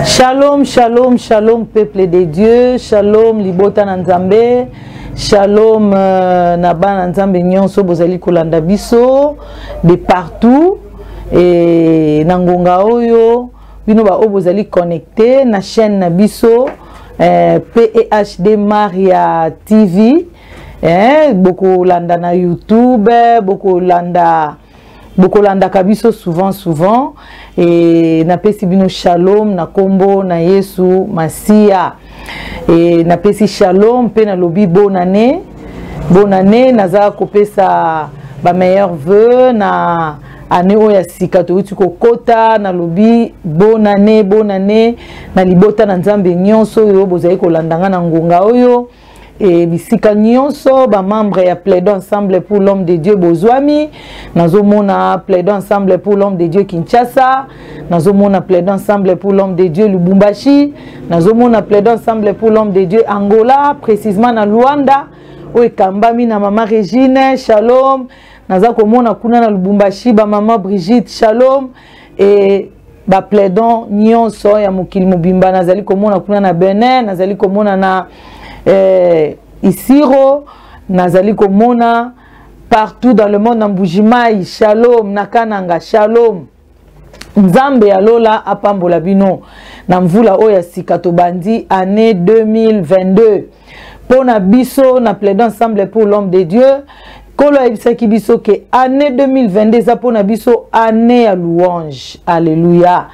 Shalom, shalom, shalom, peuple de Dieu. Shalom, libota nanzambe. Shalom, naba nanzambe nyonso bozali kolanda biso de partout. Et nangonga oyo, bino ba o bozali connecté na chaîne na biso PEHD Maria TV. Beaucoup landa na YouTube, beaucoup landa kabiso souvent et na pesi bino shalom na kombo na Yesu Masia et na pesi shalom pe na lobi bonne année naza kopesa ba meilleur vœu na année oya sika to uti kokota na lobi bonne année na libota na nzambe nyonso yo bozali kolandanga na ngonga oyo. Et bisika nyonso ba membre ya plaidon ensemble pour l'homme de Dieu Bozwami, nazomona plaidon ensemble pour l'homme de Dieu Kinshasa, nazomona plaidon ensemble pour l'homme de Dieu Lubumbashi, nazomona plaidon ensemble pour l'homme de Dieu Angola, précisément na Luanda, oe kambami na maman Régine, shalom, nazakomona kuna na Lubumbashi ba maman Brigitte, shalom, et ba plaidon nyonso ya mokili mobimba nazali komona kuna na Benin, nazali komona na Isiro, nazali komona partout dans le monde, Mbujimai, shalom, Nakananga, shalom. Nzambe ya lola apambola bino na mvula oya sikato bandi année 2022. Pona biso na plaidon ensemble pour l'homme de Dieu. Kolo ebisaki biso ke année 2022 za pona biso année ya louange. Alléluia.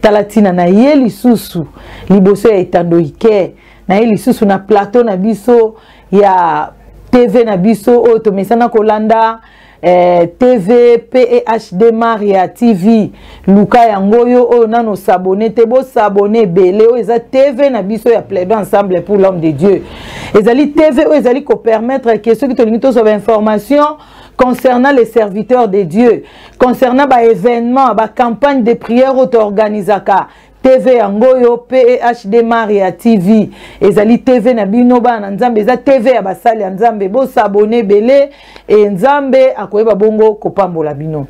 Talatina na yeli susu liboso ya etandoike. Na hili susu na plateau na biso ya TV na biso oto mesana kolanda TV PEHD Maria TV Luka yangoyo o nano s'abonner te bo s'abonner belé o eza TV na biso ya plaidon ensemble pour l'homme de Dieu. Ezali TV o ezali ko permettre que ceux qui te limitent sur information concernant les serviteurs de Dieu, concernant ba événements, ba campagne de prière auto organisaka TV Angoyo PEHD Maria TV ezali TV na bino bana nzambe eza TV ya basali ya nzambe bo s'abonner belé et nzambe akoyeba bongo kopambola bino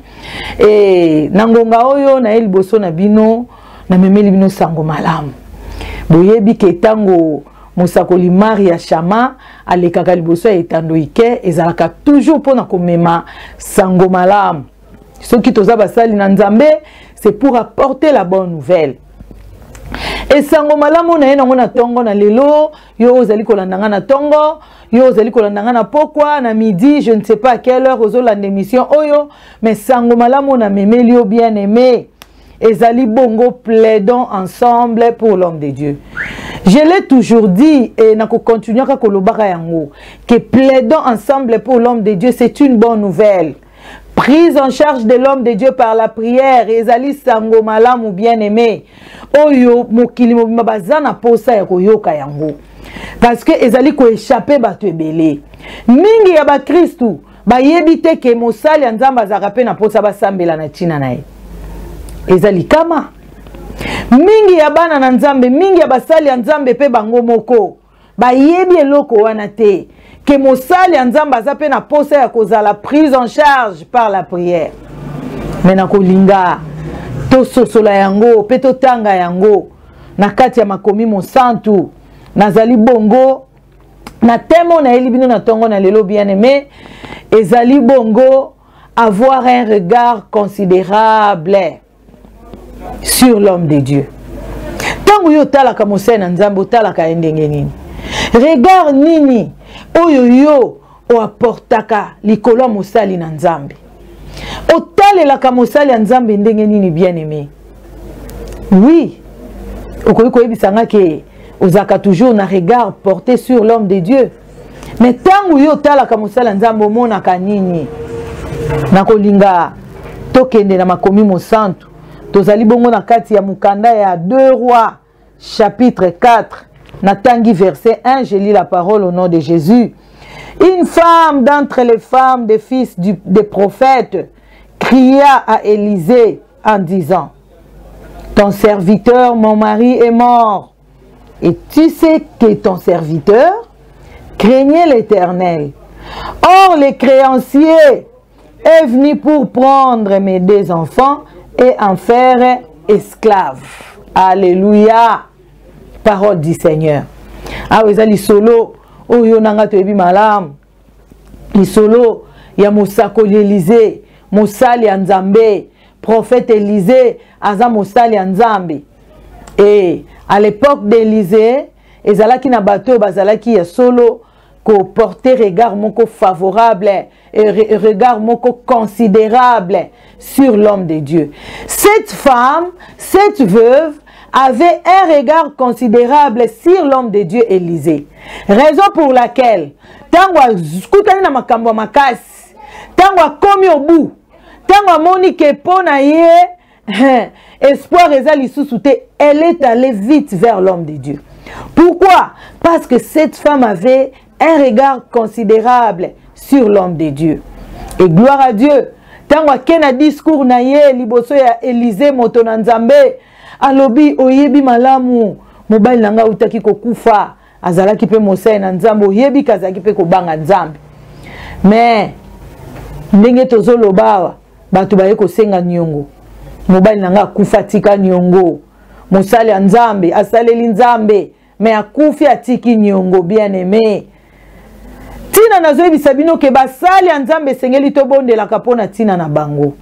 et nangonga oyo na eliboso na bino na memeli bino sango malamu boyebi ke tango Mosakoli Maria Chama alekaka liboso ya etandoike ezalaka toujours pona komema sango malamu soki toza basali na nzambe c'est pour apporter la bonne nouvelle. Et sango malamu na yena ngona tongo na lelo yo ozali kolandanga na tongo yo ozali kolandanga na pokwa na midi je ne sais pas à quelle heure ozolanda émission oyo mais sango malamu na memeli yo bien aimé ezali bongo plaidons ensemble pour l'homme de Dieu. Je l'ai toujours dit et na ko continuer ka kolobaka yango que plaidons ensemble pour l'homme de Dieu c'est une bonne nouvelle. Prise en charge de l'homme de Dieu par la prière, ezali sango malamu bien aimé. Oyo mokili mobimba bazana posa ya koyoka yango. Parce que ezali ko échapper bato ebele. Mingi ya ba Kristu ba yebite ke mosali ya nzamba zakape na posa basambela na tina na ye. Ezali kama mingi ya bana na nzambe, mingi ya basali ya nzambe pe bango moko ba yebi eloko wana te. Que mosali ya nzamba azape na posa ya kozala prise en charge par la prière. Mena kolinga to sosola yango pe to tanga yango na kati ya makomi mosantu nazali bongo na temo na elibino na tongo na lelo bien aimé ezali bongo avoir un regard considérable sur l'homme de Dieu. Tango yo talaka mosali na nzambe talaka ndenge nini regard nini oyo yo o apportaka likolo mosali na nzambe otalelaka mosali ya nzambe ndenge nini bien aimé. Oui okoki koyebisanga ke ozaka toujours na regard porté sur l'homme de Dieu mais tango yo otalaka mosali ya nzambe omonaka nini na kolinga tokende na makomi mosantu tozali bongo na kati ya mukanda ya 2 Rois chapitre 4 Natangi verset 1, je lis la parole au nom de Jésus. Une femme d'entre les femmes des fils des prophètes cria à Élisée en disant: ton serviteur, mon mari, est mort. Et tu sais que ton serviteur craignait l'Éternel. Or, le créancier est venu pour prendre mes 2 enfants et en faire esclaves. Alléluia. Parole du Seigneur. Ah oui, ça solo. Oh yo nanga toyebi malam. Solo ya Mosako Élisée, Mosali Nzambe, prophète Élisée, aza Mosali Nzambe. Et à l'époque d'Élisée, ezalaki na bateau bazalaki ya solo ko porter regard moko favorable et regard moko considérable sur l'homme de Dieu. Cette femme, cette veuve avait un regard considérable sur l'homme de Dieu Élisée. Raison pour laquelle tangwa skutani na makambo makasi, tangwa komi au bout, tangwa moni ke pona ye espoir ezali sous-souté, elle est allée vite vers l'homme de Dieu. Pourquoi? Parce que cette femme avait un regard considérable sur l'homme de Dieu. Et gloire à Dieu. Tangwa kena discours na ye liboso ya Élisée moto na Nzambe alobi oyebi malamu mobali nanga utaki kokufa azalaki pe mosai na Nzambe oyebi kazaki pe kobanga Nzambe. Mais ndenge tozoloba bato baye kosenga nyongo mobali nanga akufa tika nyongo mosali ya Nzambe asaleli Nzambe mais akufi atiki nyongo bien aimé. Tina nazoyebi sabino ke basali ya Nzambe sengeli to bondela kapona tina na bango.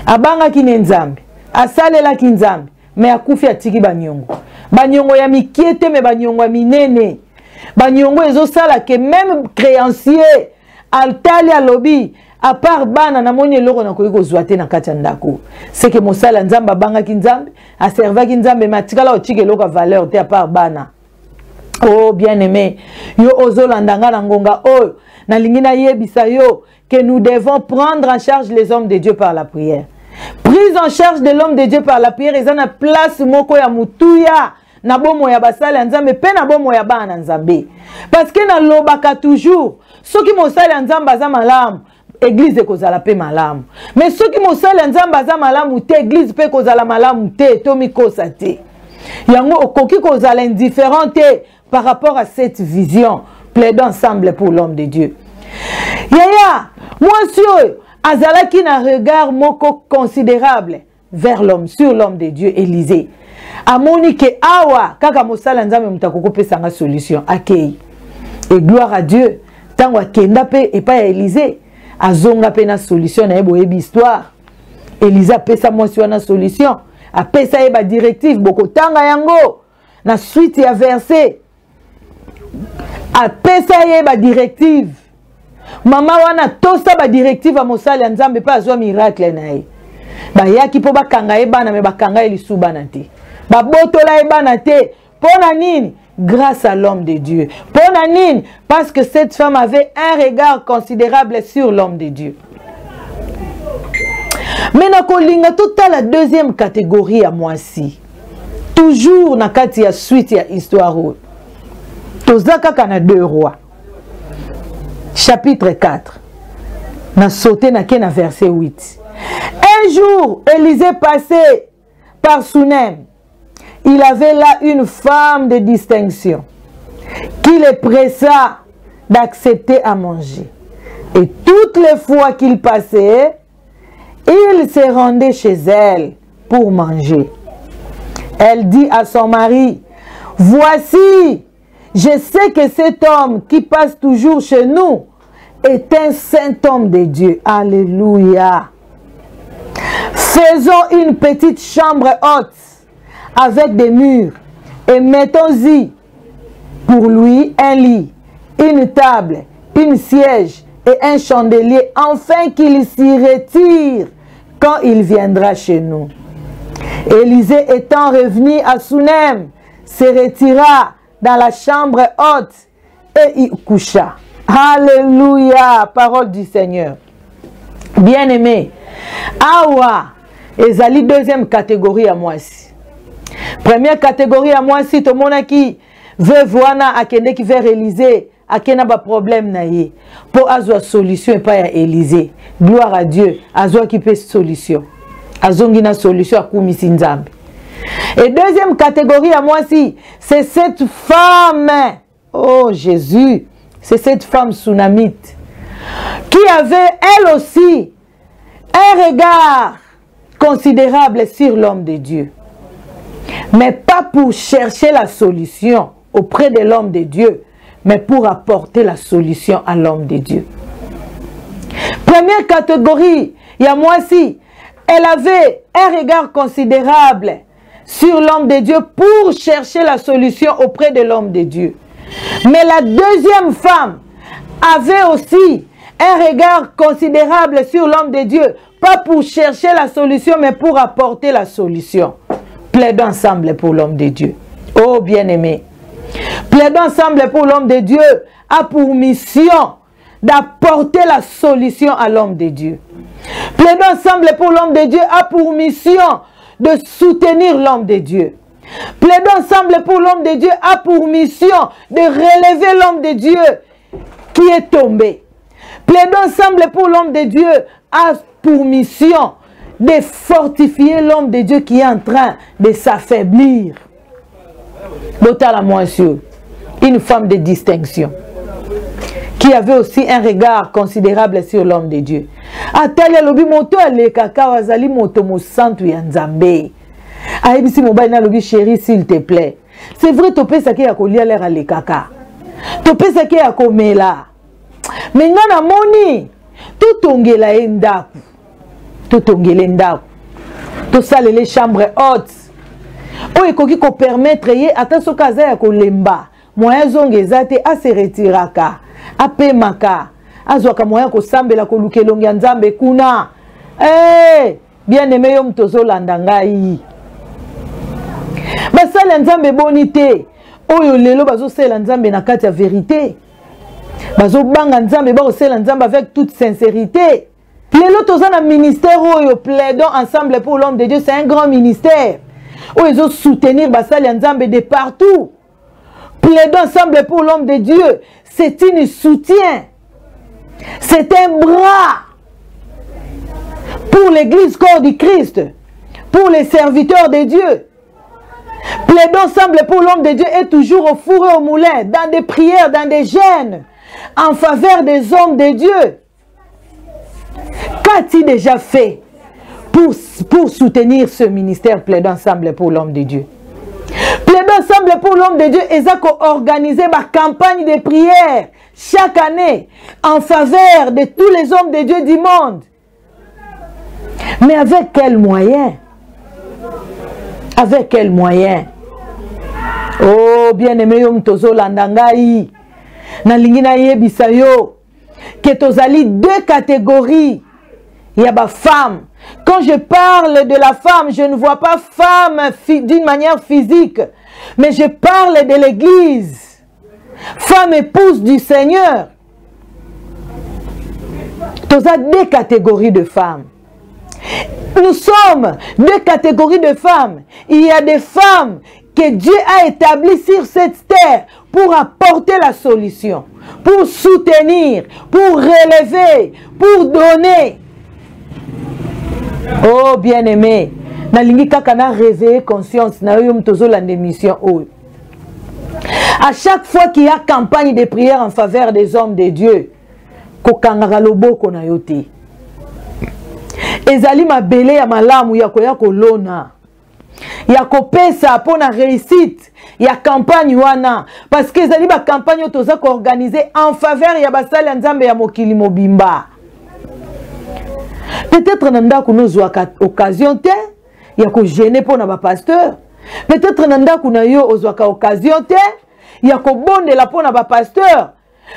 Abanga kine Nzambe, asalela ki Nzambe, mais akufi atiki banyongo. Banyongo ya mikiete me banyongo ya minene. Banyongo ezo sala ke même créancier altali alobi à part bana na moni eloko na koyiko zwate na kati ndako. C'est que mosala Nzambe abanga ki Nzambe, aserva ki Nzambe matikala otiki eloko valeur te à part bana. Oh bien-aimé, yo ozolandanga na ngonga oyo na lingina yebisa yo que nous devons prendre en charge les hommes de Dieu par la prière. Prise en charge de l'homme de Dieu par la prière, ils ont une place moko ya mutuya na bomo ya basala Nzambe pe na bomo ya bana Nzambe. Parce que na lobaka toujours, soki mosala Nzambe aza malamu, église kozala pe malamu. Mais soki mosala Nzambe aza malamu te, église pe kozala malamu te, tomi kosa te. Yango okoki kozala indifférent te par rapport à cette vision. Plaidons ensemble pour l'homme de Dieu. Yaya, moi sur azalaki na regard moko considérable vers l'homme, sur l'homme de Dieu Élisée. Amoni ke awa kaka mosala Nzambe mutakoko pesanga solution akei. Et gloire à Dieu, tango akenda pe et pas Élisée, azonga pe na solution na ebo yebi histoire. Élisée pesa mwasi wana solution, apesa eba directive boko tanga yango na suite ya verset. Apesa eba directive. Mama wana tosa ba directive a mosala ya Nzambe pa azwa miracle na ye. Ba yaki po bakanga ebana me bakanga elisu bana te. Ba botola ebana te. Pona nini? Grâce à l'homme de Dieu. Pona nini? Parce que cette femme avait un regard considérable sur l'homme de Dieu. Mais na kolinga tota la deuxième catégorie à moi si. Toujours na kati ya suite ya histoire. Tozaka kana 2 rois. Chapitre 4. Na sauté na ken na verset 8. Un jour, Élisée passait par Sunem. Il avait là une femme de distinction qui le pressa d'accepter à manger. Et toutes les fois qu'il passait, il se rendait chez elle pour manger. Elle dit à son mari, « Voici, je sais que cet homme qui passe toujours chez nous est un saint homme de Dieu. » Alléluia. Faisons une petite chambre haute avec des murs et mettons-y pour lui un lit, une table, une siège et un chandelier, afin qu'il s'y retire quand il viendra chez nous. Élisée étant revenu à Sunem, se retira dans la chambre haute et y coucha. Alléluia, parole du Seigneur. Bien-aimé, awa, ezali deuxième catégorie à moi aussi. Première catégorie à moi aussi, tout le monde qui veut voir à quelqu'un qui veut réaliser à quelqu'un qui a problème na ye pour avoir solution et pas à Élisée. Gloire à Dieu, avoir qui peut solution. Azongi na solution à kumisi Nzambe. Et deuxième catégorie à moi aussi, c'est cette femme. Oh Jésus, c'est cette femme sunamite qui avait elle aussi un regard considérable sur l'homme de Dieu. mais pas pour chercher la solution auprès de l'homme de Dieu, mais pour apporter la solution à l'homme de Dieu. Première catégorie, il y a moi aussi, elle avait un regard considérable sur l'homme de Dieu pour chercher la solution auprès de l'homme de Dieu. Mais la deuxième femme avait aussi un regard considérable sur l'homme de Dieu, pas pour chercher la solution, mais pour apporter la solution. Plaidons ensemble pour l'homme de Dieu. Oh bien-aimé, plaidons ensemble pour l'homme de Dieu a pour mission d'apporter la solution à l'homme de Dieu. Plaidons ensemble pour l'homme de Dieu a pour mission de soutenir l'homme de Dieu. Plaidons ensemble pour l'homme de Dieu a pour mission de relever l'homme de Dieu qui est tombé. Plaidons ensemble pour l'homme de Dieu a pour mission de fortifier l'homme de Dieu qui est en train de s'affaiblir. Botala Moisieu, une femme de distinction, qui avait aussi un regard considérable sur l'homme de Dieu. Atali lobi moto ale kaka wazali moto mo santu ya Nzambe. Aibisi mobali na lobi chérie s'il te plaît. C'est vrai topesa ke ya kolia l'air ale kaka. Topesa ke ya komela. Mais ngana moni totongela endaku. Totongela endaku. To sale les chambres hautes. O ekoki ko permettre ye ata soka aza ya kolemba. Moya zongeza te a se retiraka. Apemaka azwaka moya ko sambela ko lukelongi ya Nzambe kuna. Bien aimé yo mtozo landa ngai. Basala Nzambe bonité. Oyo lelo bazo sela Nzambe na kati ya vérité. Bazo banga Nzambe ba sela Nzambe avec toute sincérité. Lelo toza na ministère oyo plaidons ensemble pour l'homme de Dieu, c'est un grand ministère. Oyo zo soutenir basala Nzambe de partout. Plaidons ensemble pour l'homme de Dieu. C'est un soutien. C'est un bras pour l'église corps du Christ. Pour les serviteurs de Dieu. Plaidons ensemble pour l'homme de Dieu est toujours au four et au moulin. Dans des prières, dans des jeûnes. En faveur des hommes de Dieu. Qu'a-t-il déjà fait pour soutenir ce ministère? Plaidons ensemble pour l'homme de Dieu. Plaidons ensemble pour l'homme de Dieu. Ils ont organisé ma campagne de prière chaque année en faveur de tous les hommes de Dieu du monde. Mais avec quels moyens? Avec quels moyens? Oh, bien-aimé, yom tozo landangai. Na lingina yebisa yo. Que tozali deux catégories. Il y a ma femme. Quand je parle de la femme, je ne vois pas femme d'une manière physique, mais je parle de l'église. Femme épouse du Seigneur. Tu as deux catégories de femmes. Nous sommes deux catégories de femmes. Il y a des femmes que Dieu a établies sur cette terre pour apporter la solution, pour soutenir, pour relever, pour donner. Oh bien-aimé, nalingi kaka na réveiller conscience na yo mtozo la démission. À chaque fois qu'il y a campagne de prière en faveur des hommes de Dieu, kokangaka loboko na yo te. Ezali mabele ya malamu ya koya kolona. Ya kopesa pona réussite ya campagne wana parce que ezali ba campagne toza ko organiser en faveur ya basali Nzambe ya mokili mobimba. Peut-être nanda kuno zwa occasion te ya ko gêner pona ba pasteur. Peut-être nanda kuna yo ozwaka occasion te ya ko bondela pona ba pasteur.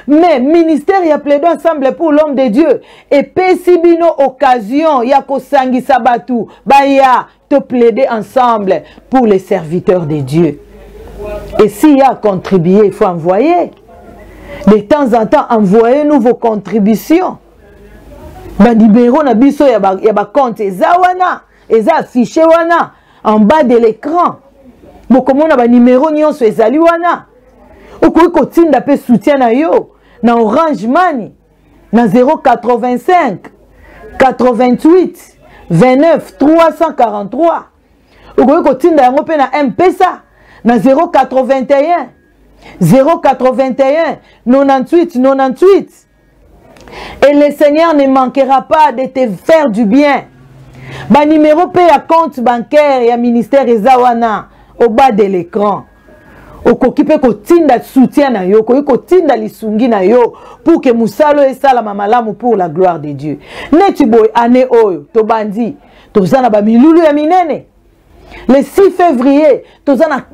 Mais ministère ya plaidons ensemble pour l'homme de Dieu et pesibino occasion ya ko sangisa batu baya te plaider ensemble pour les serviteurs de Dieu. Et s'il y a à contribuer, il faut envoyer. De temps en temps, envoyez-nous vos contributions. Ba numéro na biso ya ba compte eza wana, eza affiché wana en bas de l'écran. Bokomona ba numéro nyonso ezali wana. Okoki kotinda pe soutien na yo na Orange Money na 085 88 29 343. Okoki kotinda yango pe na M-Pesa na 081 081 98 98. Et le Seigneur ne manquera pas de te faire du bien. Ba numéro pe ya compte bancaire ya ministère ezawana au bas de l'écran. Okokipe kotinda soutien na yo, kotinda lisungi na yo pour que musalo esala mamalamu pour la gloire de Dieu. Neti boy ane oyo to bandi tozana ba milulu ya minene. Le 6 février tozana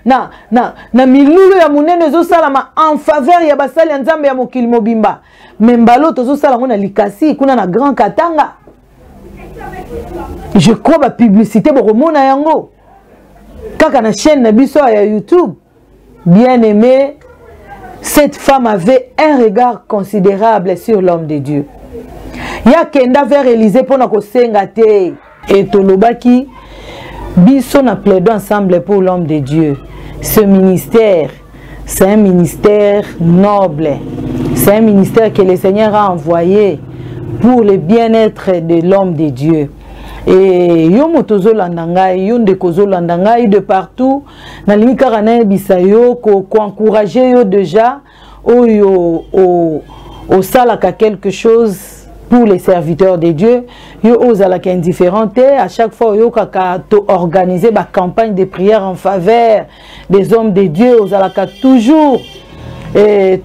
na milulu ya munene zo salama en faveur ya basali ya nzambe ya mokili mobimba. Membalo tozo sala ngona likasi kuna na Grand Katanga. Je crois ba publicité bokomona yango. Kaka na chaîne na biso ya YouTube. Bien aimé, cette femme avait un regard considérable sur l'homme de Dieu. Ya kenda vers Élysée pour na kosenga te et tolobaki biso na plaidons ensemble pour l'homme de Dieu. Ce ministère, c'est un ministère noble. C'est un ministère que le Seigneur a envoyé pour le bien-être de l'homme de Dieu. Et yo motozo landangai, yo ndekozo landangai de partout. Na lingi karana bisayo ko encourager yo déjà au salaka quelque chose pour les serviteurs de Dieu. Yo ozalaka indifférente à chaque fois yo kaka to organiser ba campagne de prière en faveur des hommes de Dieu, ozalaka toujours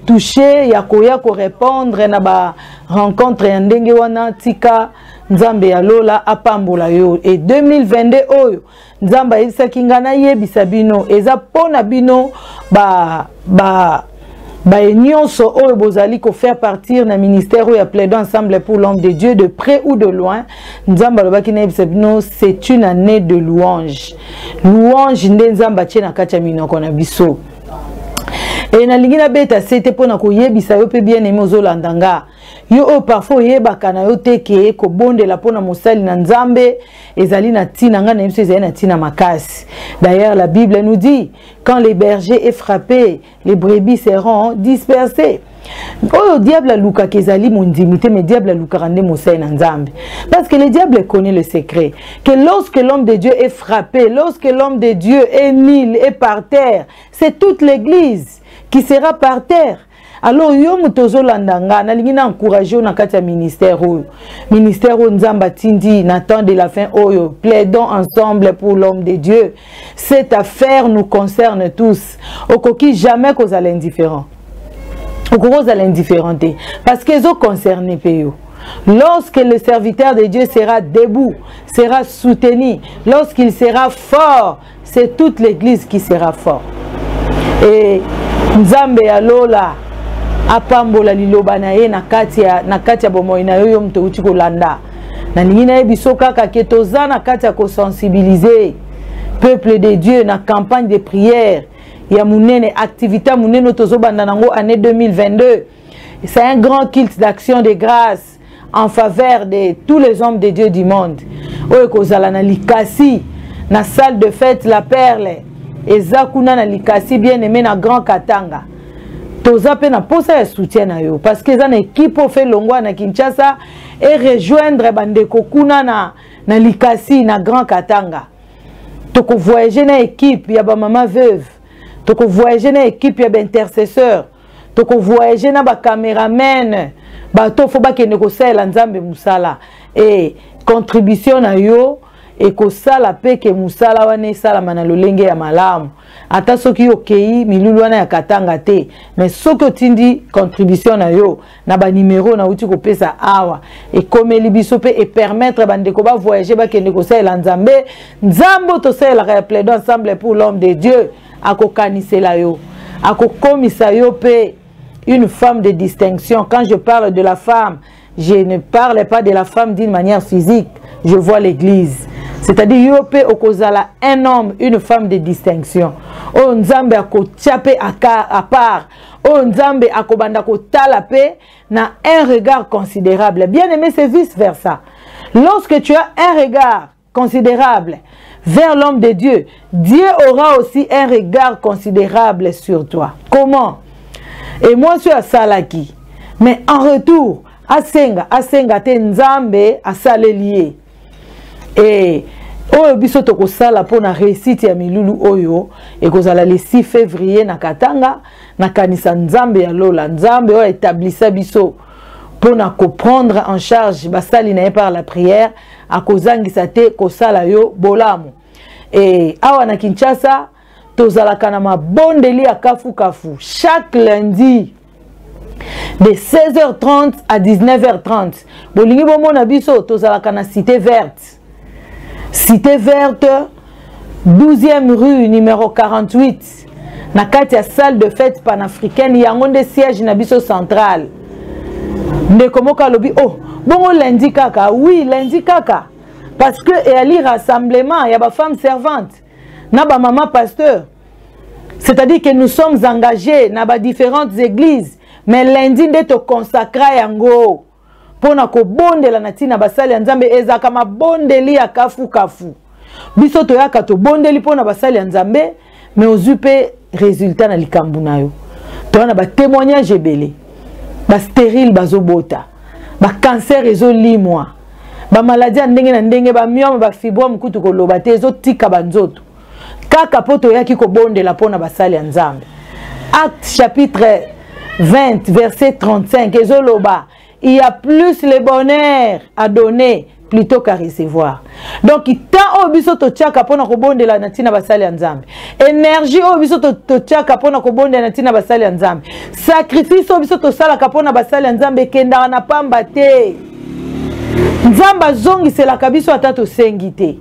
touché yakoya ko répondre na ba rencontre ya ndenge wana tika Nzambe ya lola apambola yo. Et 2022 oyo Nzamba yebisaki ngana yebisa bino eza pona bino ba nyonso oyo bozali ko faire partir na ministère oyo plaidons ensemble pour l'homme de Dieu de près ou de loin. Nzamba lobaki na yebisa bino c'est une année de louange. Louange nde Nzamba tie na kati ya minoko na biso. Et na lingina beta c'était pona ko yebisa yo pe bien aimé ozolandanga. Yo parfois yebaka na yo teke ko bondela pona mosali na Nzambe ezali na tina nga na biso ezali na tina makasi. D'ailleurs la Bible nous dit quand les bergers est frappé, les brebis seront dispersées. Oh diable luka kezali mondimité mais diable luka rande mosali na Nzambe. Parce que le diable connaît le secret que lorsque l'homme de Dieu est frappé, lorsque l'homme de Dieu est mis est par terre, c'est toute l'église qui sera par terre. Alors yo mutozo landanga na lingina encourager na kati ya ministère Nzamba tindi na temps de la fin oyo plaidons ensemble pour l'homme de Dieu. Cette affaire nous concerne tous. Okoki jamais cause à l'indifférent. Okoki à l'indifférenté parce que zo concerné peyo. Lorsque le serviteur de Dieu sera debout, sera soutenu, lorsqu'il sera fort, c'est toute l'église qui sera fort. Et Nzambe ya lola apambola liloba na ye na kati ya bomoi na yo mto uti kolanda na ningina biso kaka ke toza na kati ya ko sensibiliser peuple de Dieu na campagne de prière ya munene activité munene tozo banda nango année 2022. C'est un grand culte d'action de grâce en faveur de tous les hommes de Dieu du monde. Oyo kozala na likasi na salle de fête La Perle ezakuna na likasi bien aimé na Grand Katanga. Toza pe na posa ya soutien na yo parce que za na équipe fait longwa na Kinshasa et rejoindre bandeko kuna na likasi na Grand Katanga. Toko voyager na équipe ya ba mama veuve, toko voyager na équipe ya ba intercesseur, toko voyager na ba caméraman, ba to fo ba kende ko sala Nzambe musala et contribution na yo et ko sala pe ke musala wana sala mana lolenge ya malamu. Ata soki okei milulu wana ya Katanga te mais soki otindi contribution na yo na ba numéro na uti ko pesa awa et komeli biso pe et permettre bandeko ba voyager ba kende ko sala Nzambe to sala plaidons ensemble pour l'homme de Dieu akokanisela yo akokomisa yo pe une femme de distinction. Quand je parle de la femme, je ne parle pas de la femme d'une manière physique, je vois l'église. C'est-à-dire yope okozala un homme, une femme de distinction. O Nzambe akotiape à part. O Nzambe akobanda kotala pe na un regard considérable. Bien aimé, c'est vice versa. Lorsque tu as un regard considérable vers l'homme de Dieu, Dieu aura aussi un regard considérable sur toi. Comment? Et moi je suis à Salaki. Mais en retour, asenga te Nzambe asalelié. Et oyo biso tokosala pona réussite ya milulu oyo ekozala le 6 février na Katanga na kanisa Nzambe ya lola. Nzambe oyo établissa biso pona ko prendre en charge basali na par la prière akozangisa te kosala yo bolamu. Et awa na Kinshasa, tozalaka na mabondeli ya kafu kafu. Chaque lundi, de 16h30 à 19h30. Bolingi bomona biso, tozalaka na Cité Verte. Cité Verte, 12e rue, numéro 48. Na kati ya salle de fête panafricaine, yango nde siège na biso central. Ndeko moka lobi, oh, bongo lundi kaka. Oui, lundi kaka. Parce que il y a li rassemblement, il y a ba femme servante, na ba maman pasteur. C'est-à-dire que nous sommes engagés dans différentes églises, mais lundi nde to consacra yango pona ko bondela na tina basali ya Nzambe ezaka mabondeli ya kafu kafu. Biso to yaka to bondeli pona basali ya Nzambe, mais ozupe résultat na likambu na yo. To na ba témoignage ebele. Ba stérile bazobota. Ba cancer ezolimwa. Ba maladie ndenge na ndenge ba myome ba fibrome kutu ko loba te ezotika banzoto. Kaka poto yaki ko bondela pona basali ya Nzambe. Acte chapitre 20 verset 35 ezoloba, il y a plus le bonheur à donner plutôt qu'à recevoir. Donc tant obiso to tchaka pona ko bondela na tina basali ya Nzambe. Énergie obiso to tchaka pona ko bondela na tina basali ya Nzambe. Sacrifice obiso to sala kapona basali ya Nzambe kenda na pamba te. Nzamba zongi c'est la kabiso ata to sengite.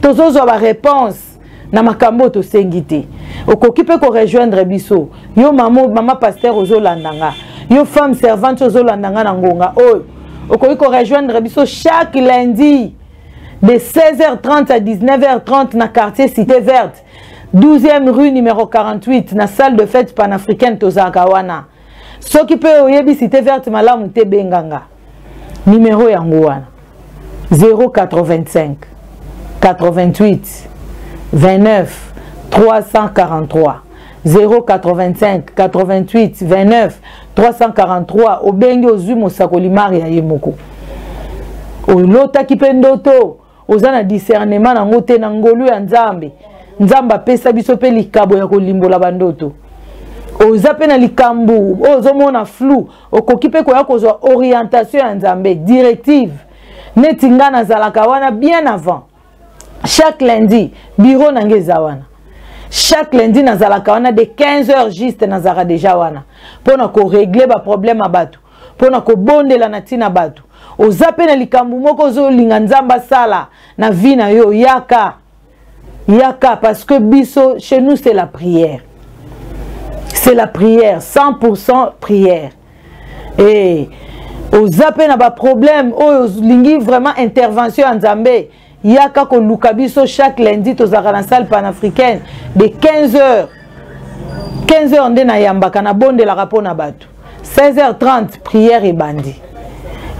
Tozozo ba réponse na makambo to sengite. Okoki pe ko rejoindre biso. Yo mama pasteur ozolandanga. Yo femme servante ozolandanga na ngonga. Oh, okoki ko rejoindre biso chaque lundi de 16h30 à 19h30 na quartier Cité Verte, 12e rue numéro 48 na salle de fête panafricaine tozaka wana. Soki pe oyebi Cité Verte malamu te benganga. Numéro yango wana 085 88 29 343 085 88 29 343 obengi ozwi mosakoli Maria yemoko olota kipendoto ozana discernement na ngote na ngolu ya Nzambe. Nzamba pesa biso pe likabo ya kolimbola bandoto oza pe na likambu ozomona flou okoki pe koya kozwa orientation ya Nzambe directive neti nga nazalaka wana bien avant. Chaque lundi bureau nangeza wana. Chaque lundi nazalaka wana de 15h juste nazara déjà wana pona ko régler ba problème abatu pona ko bondela na tina batu ozape na likambu moko zo linga Nzamba sala na vie na yo yaka parce que biso chez nous c'est la prière. C'est la prière, 100% prière. Et ozape na ba problème o lingi vraiment intervention en Nzambe. Yaka ko lukabiso chaque lundi tozaka na salle panafricaine de 15h. 15h nde na yambaka na bondela rapona batu. 16h30 prière et bandi.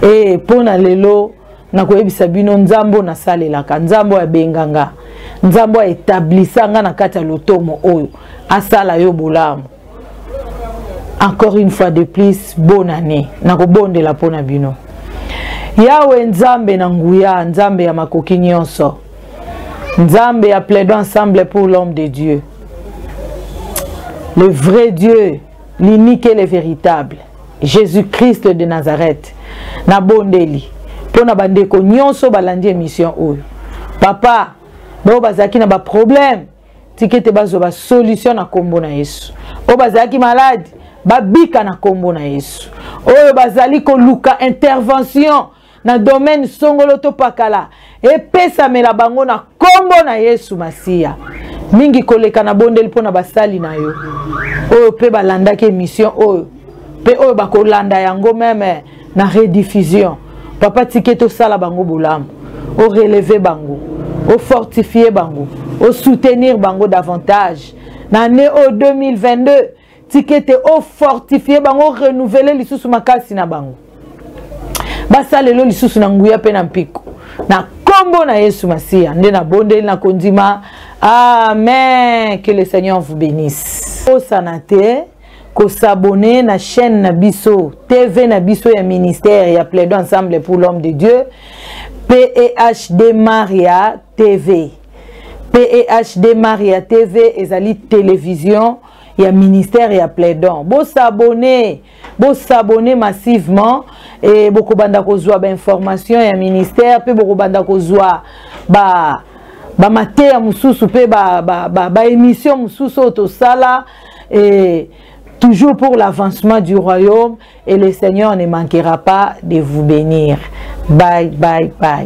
Et pona lelo na koyebisa bino Nzambo na salelaka. Nzambo ya benganga. Nzambo établisanga na kati ya lotomo oyo asala yo bolamu. Encore une fois de plus, bonne année. Na ko bondela pona bino. Yawe Nzambe na nguya, Nzambe ya makoki nyonso. Nzambe ya plaidant ensemble pour l'homme de Dieu. Le vrai Dieu, l'unique et le véritable. Jésus-Christ de Nazareth. Na bondeli. Pona bandeko nyonso balandi émission oyo. Papa, bo bazaki na ba problème. Tikete bazo ba solution na kombo na Yesu. O bazaki malade, babika na kombo na Yesu. Oyo bazali ko luka intervention na domaine songolo to pakala e pesa mela bango na kombo na Yesu Masia. Mingi koleka na bondeli pona basali na yo. Oyo pe balanda ke mission oyo. Pe oyo bakolanda yango meme na rediffusion. Papa tiketo sala bango bolamu. O relever bango, o fortifier bango, o soutenir bango davantage. Na année 2022 tikete o fortifier bango, renouveler lisusu makasi na bango. Basalelo lisusu na nguya pe na mpiko. Na kombo na Yesu Masia, nde na bondeli na kondima. Amen. Que le Seigneur vous bénisse. O sanate, ko s'abonner na chaîne na biso, TV na biso ya ministère ya plaidant ensemble pour l'homme de Dieu. PEHD Maria TV. PEHD Maria TV ezali télévision. Il y a ministère et à plaidant. Bo s'abonner massivement et beaucoup banda ko zwa ba information ya ministère pe beaucoup banda ko zwa ba mateya mususu pe ba émission mususu otosala et toujours pour l'avancement du royaume, et le Seigneur ne manquera pas de vous bénir. Bye, bye, bye.